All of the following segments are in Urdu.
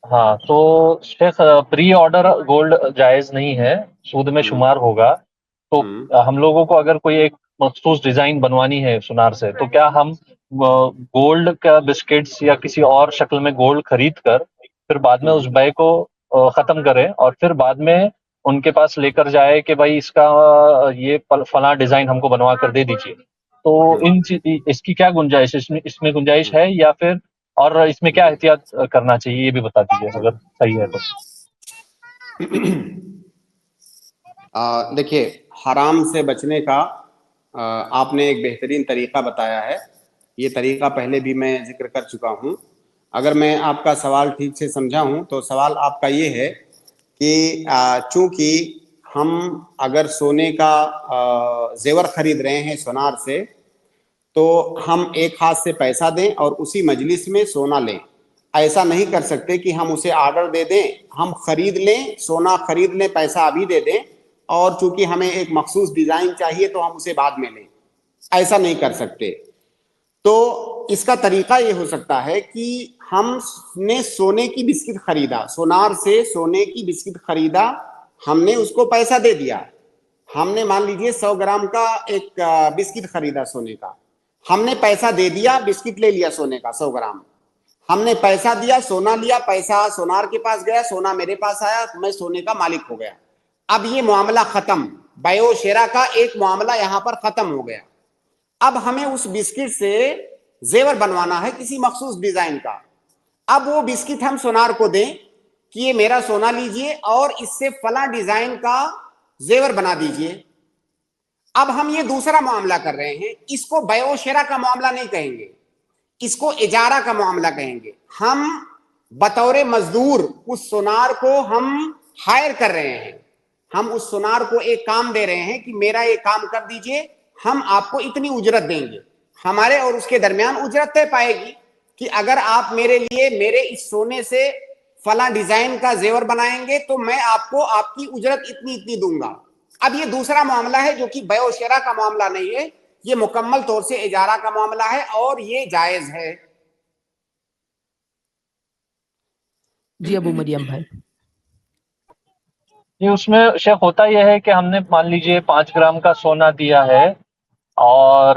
ہاں تو شیخ پری آرڈر گولڈ جائز نہیں ہے، سود میں ہوں شمار ہوگا. تو ہوں ہم لوگوں کو اگر کوئی ایک مخصوص ڈیزائن بنوانی ہے سونار سے، تو کیا ہم گولڈ کا بسکٹس یا کسی اور شکل میں گولڈ خرید کر پھر بعد میں ہوں اس بے کو ختم کریں اور پھر بعد میں ان کے پاس لے کر جائے کہ بھائی اس کا یہ فلاں ڈیزائن ہم کو بنوا کر دے دیجیے؟ تو ہوں اس کی کیا گنجائش، اس میں گنجائش ہوں ہے یا پھر، اور اس میں کیا ہوں احتیاط کرنا چاہیے یہ بھی بتا دیجیے اگر صحیح ہے تو. دیکھیے، حرام سے بچنے کا آپ نے ایک بہترین طریقہ بتایا ہے. یہ طریقہ پہلے بھی میں ذکر کر چکا ہوں. اگر میں آپ کا سوال ٹھیک سے سمجھا ہوں تو سوال آپ کا یہ ہے کہ چونکہ ہم اگر سونے کا زیور خرید رہے ہیں سونار سے، تو ہم ایک ہاتھ سے پیسہ دیں اور اسی مجلس میں سونا لیں. ایسا نہیں کر سکتے کہ ہم اسے آرڈر دے دیں، ہم خرید لیں، سونا خرید لیں، پیسہ ابھی دے دیں، اور چونکہ ہمیں ایک مخصوص ڈیزائن چاہیے تو ہم اسے بعد میں لیں. ایسا نہیں کر سکتے. تو اس کا طریقہ یہ ہو سکتا ہے کہ ہم نے سونے کی بسکٹ خریدا، سونار سے سونے کی بسکٹ خریدا، ہم نے اس کو پیسہ دے دیا. ہم نے مان لیجئے 100 گرام کا ایک بسکٹ خریدا سونے کا، ہم نے پیسہ دے دیا، بسکٹ لے لیا سونے کا 100 گرام. ہم نے پیسہ دیا، سونا لیا، پیسہ سونار کے پاس گیا، سونا میرے پاس آیا، میں سونے کا مالک ہو گیا. اب یہ معاملہ ختم، بیع و شراء کا ایک معاملہ یہاں پر ختم ہو گیا. اب ہمیں اس بسکٹ سے زیور بنوانا ہے کسی مخصوص ڈیزائن کا. اب وہ بسکٹ ہم سونار کو دیں کہ یہ میرا سونا لیجئے اور اس سے فلاں ڈیزائن کا زیور بنا دیجئے. اب ہم یہ دوسرا معاملہ کر رہے ہیں، اس کو بیع و شراء کا معاملہ نہیں کہیں گے، اس کو اجارہ کا معاملہ کہیں گے. ہم بطور مزدور اس سونار کو ہم ہائر کر رہے ہیں، ہم اس سونار کو ایک کام دے رہے ہیں کہ میرا یہ کام کر دیجئے، ہم آپ کو اتنی اجرت دیں گے. ہمارے اور اس کے درمیان اجرت طے پائے گی کہ اگر آپ میرے لیے میرے اس سونے سے فلاں ڈیزائن کا زیور بنائیں گے تو میں آپ کو آپ کی اجرت اتنی دوں گا. اب یہ دوسرا معاملہ ہے جو کہ بیع و شراء کا معاملہ نہیں ہے، یہ مکمل طور سے اجارہ کا معاملہ ہے اور یہ جائز ہے. جی ابو مریم بھائی. یہ اس میں شیخ ہوتا یہ ہے کہ ہم نے مان لیجئے 5 گرام کا سونا دیا ہے، اور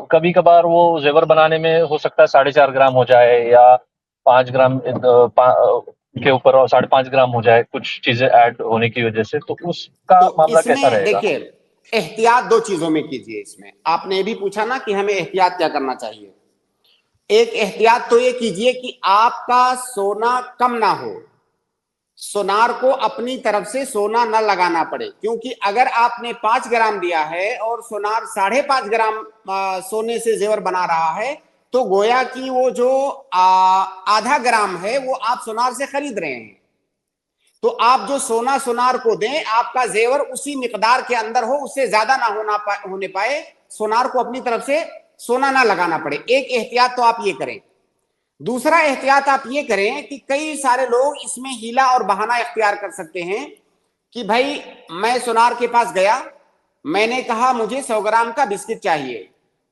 کبھی کبھار وہ زیور بنانے میں ہو سکتا ہے 4.5 گرام ہو جائے، یا 5 گرام کے اوپر اور 5.5 گرام ہو جائے کچھ چیزیں ایڈ ہونے کی وجہ سے، تو اس کا تو معاملہ اس کیسا میں رہے گا؟ دیکھیے، احتیاط دو چیزوں میں کیجئے. اس میں آپ نے بھی پوچھا نا کہ ہمیں احتیاط کیا کرنا چاہیے. ایک احتیاط تو یہ کیجئے کہ آپ کا سونا کم نہ ہو، سونار کو اپنی طرف سے سونا نہ لگانا پڑے. کیونکہ اگر آپ نے 5 گرام دیا ہے اور سونار 5.5 گرام سونے سے زیور بنا رہا ہے، تو گویا کہ وہ جو آدھا گرام ہے وہ آپ سونار سے خرید رہے ہیں. تو آپ جو سونا سونار کو دیں، آپ کا زیور اسی مقدار کے اندر ہو، اس سے زیادہ نہ ہونے پائے، سونار کو اپنی طرف سے سونا نہ لگانا پڑے. ایک احتیاط تو آپ یہ کریں. دوسرا احتیاط آپ یہ کریں کہ کئی سارے لوگ اس میں ہیلا اور بہانہ اختیار کر سکتے ہیں کہ بھائی میں سونار کے پاس گیا، میں نے کہا مجھے 100 گرام کا بسکٹ چاہیے،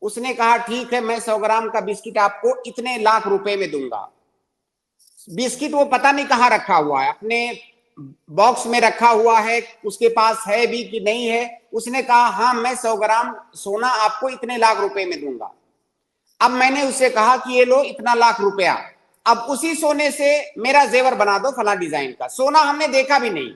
اس نے کہا ٹھیک ہے میں 100 گرام کا بسکٹ آپ کو اتنے لاکھ روپے میں دوں گا. بسکٹ وہ پتہ نہیں کہاں رکھا ہوا ہے، اپنے باکس میں رکھا ہوا ہے، اس کے پاس ہے بھی کہ نہیں ہے. اس نے کہا ہاں میں 100 گرام سونا آپ کو اتنے لاکھ روپے میں دوں گا. اب میں نے اسے کہا کہ یہ لو اتنا لاکھ روپیہ، اب اسی سونے سے میرا زیور بنا دو فلاں ڈیزائن کا. سونا ہم نے دیکھا بھی نہیں.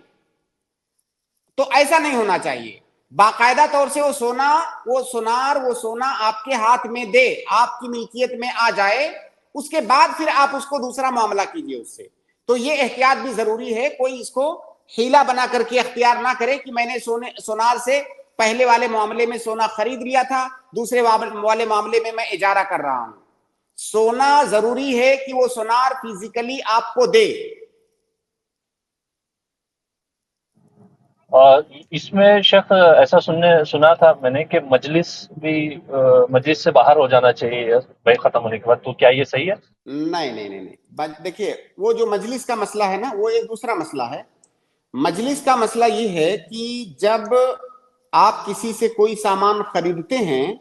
تو ایسا نہیں ہونا چاہیے. باقاعدہ طور سے وہ سونا آپ کے ہاتھ میں دے، آپ کی ملکیت میں آ جائے، اس کے بعد پھر آپ اس کو دوسرا معاملہ کیجئے اس سے. تو یہ احتیاط بھی ضروری ہے. کوئی اس کو ہیلا بنا کر کے اختیار نہ کرے کہ میں نے سونار سے پہلے والے معاملے میں سونا خرید لیا تھا، دوسرے والے معاملے میں میں اجارہ کر رہا ہوں. سونا ضروری ہے کہ وہ سونار فزیکلی آپ کو دے. اور اس میں شیخ ایسا سنا تھا میں نے کہ مجلس سے باہر ہو جانا چاہیے بیع ختم ہونے کے بعد، تو کیا یہ صحیح ہے؟ نہیں. دیکھیے، وہ جو مجلس کا مسئلہ ہے نا، وہ ایک دوسرا مسئلہ ہے. مجلس کا مسئلہ یہ ہے کہ جب آپ کسی سے کوئی سامان خریدتے ہیں،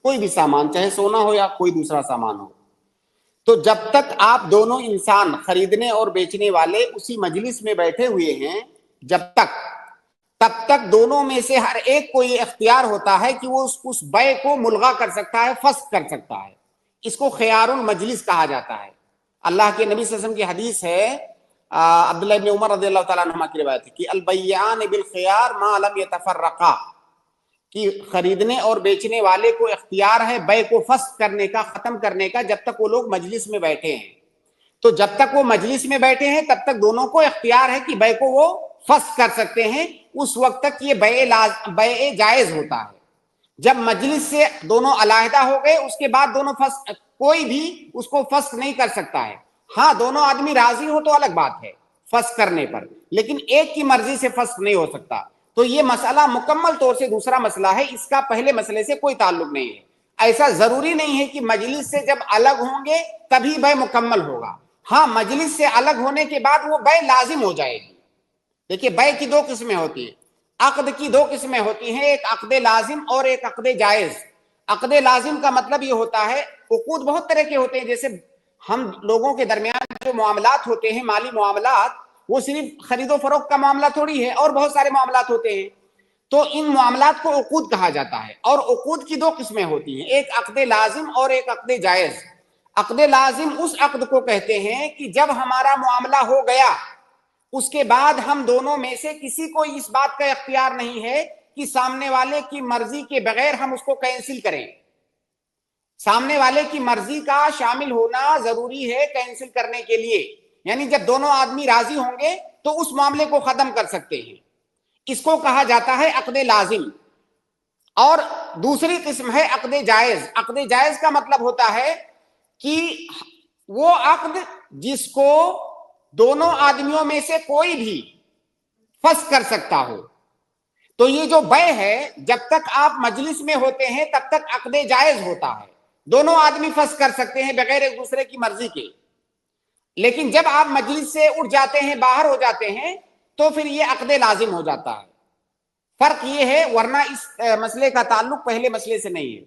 کوئی بھی سامان چاہے سونا ہو یا کوئی دوسرا سامان ہو، تو جب تک آپ دونوں انسان خریدنے اور بیچنے والے اسی مجلس میں بیٹھے ہوئے ہیں تب تک دونوں میں سے ہر ایک کو یہ اختیار ہوتا ہے کہ وہ اس بیع کو ملغا کر سکتا ہے، فسخ کر سکتا ہے. اس کو خیار المجلس کہا جاتا ہے. اللہ کے نبی صلی اللہ علیہ وسلم کی حدیث ہے، عبداللہ ابن عمر رضی اللہ تعالیٰ عنہما کی روایت ہے کہ البیعان بالخیار ما لم یتفرقا، کہ خریدنے اور بیچنے والے کو اختیار ہے بیع کو فسخ کرنے کا، ختم کرنے کا، جب تک وہ لوگ مجلس میں بیٹھے ہیں. تو جب تک وہ مجلس میں بیٹھے ہیں تب تک دونوں کو اختیار ہے کہ بیع کو وہ فسخ کر سکتے ہیں. اس وقت تک یہ بیع جائز ہوتا ہے. جب مجلس سے دونوں علیحدہ ہو گئے اس کے بعد دونوں فسخ، کوئی بھی اس کو فسخ نہیں کر سکتا ہے. ہاں دونوں آدمی راضی ہو تو الگ بات ہے فسخ کرنے پر، لیکن ایک کی مرضی سے فسخ نہیں ہو سکتا. تو یہ مسئلہ مکمل طور سے دوسرا مسئلہ ہے، اس کا پہلے مسئلے سے کوئی تعلق نہیں ہے. ایسا ضروری نہیں ہے کہ مجلس سے جب الگ ہوں گے تبھی بیع مکمل ہوگا. ہاں مجلس سے الگ ہونے کے بعد وہ بیع لازم ہو جائے گی. دیکھیے بیع کی دو قسمیں ہوتی ہیں، عقد کی دو قسمیں ہوتی ہیں، ایک عقد لازم اور ایک عقد جائز. عقد لازم کا مطلب یہ ہوتا ہے، عقود بہت طرح کے ہوتے ہیں، جیسے ہم لوگوں کے درمیان جو معاملات ہوتے ہیں، مالی معاملات، وہ صرف خرید و فروخت کا معاملہ تھوڑی ہے، اور بہت سارے معاملات ہوتے ہیں. تو ان معاملات کو عقود کہا جاتا ہے. اور عقود کی دو قسمیں ہوتی ہیں، ایک عقد لازم اور ایک عقد جائز. عقد لازم اس عقد کو کہتے ہیں کہ جب ہمارا معاملہ ہو گیا اس کے بعد ہم دونوں میں سے کسی کو اس بات کا اختیار نہیں ہے کہ سامنے والے کی مرضی کے بغیر ہم اس کو کینسل کریں. سامنے والے کی مرضی کا شامل ہونا ضروری ہے کینسل کرنے کے لیے. یعنی جب دونوں آدمی راضی ہوں گے تو اس معاملے کو ختم کر سکتے ہیں. اس کو کہا جاتا ہے عقد لازم. اور دوسری قسم ہے عقد جائز. عقد جائز کا مطلب ہوتا ہے کہ وہ عقد جس کو دونوں آدمیوں میں سے کوئی بھی فسخ کر سکتا ہو. تو یہ جو بیع ہے جب تک آپ مجلس میں ہوتے ہیں تب تک عقد جائز ہوتا ہے، دونوں آدمی فسخ کر سکتے ہیں بغیر ایک دوسرے کی مرضی کے. لیکن جب آپ مجلس سے اٹھ جاتے ہیں، باہر ہو جاتے ہیں، تو پھر یہ عقد لازم ہو جاتا ہے. فرق یہ ہے، ورنہ اس مسئلے کا تعلق پہلے مسئلے سے نہیں ہے.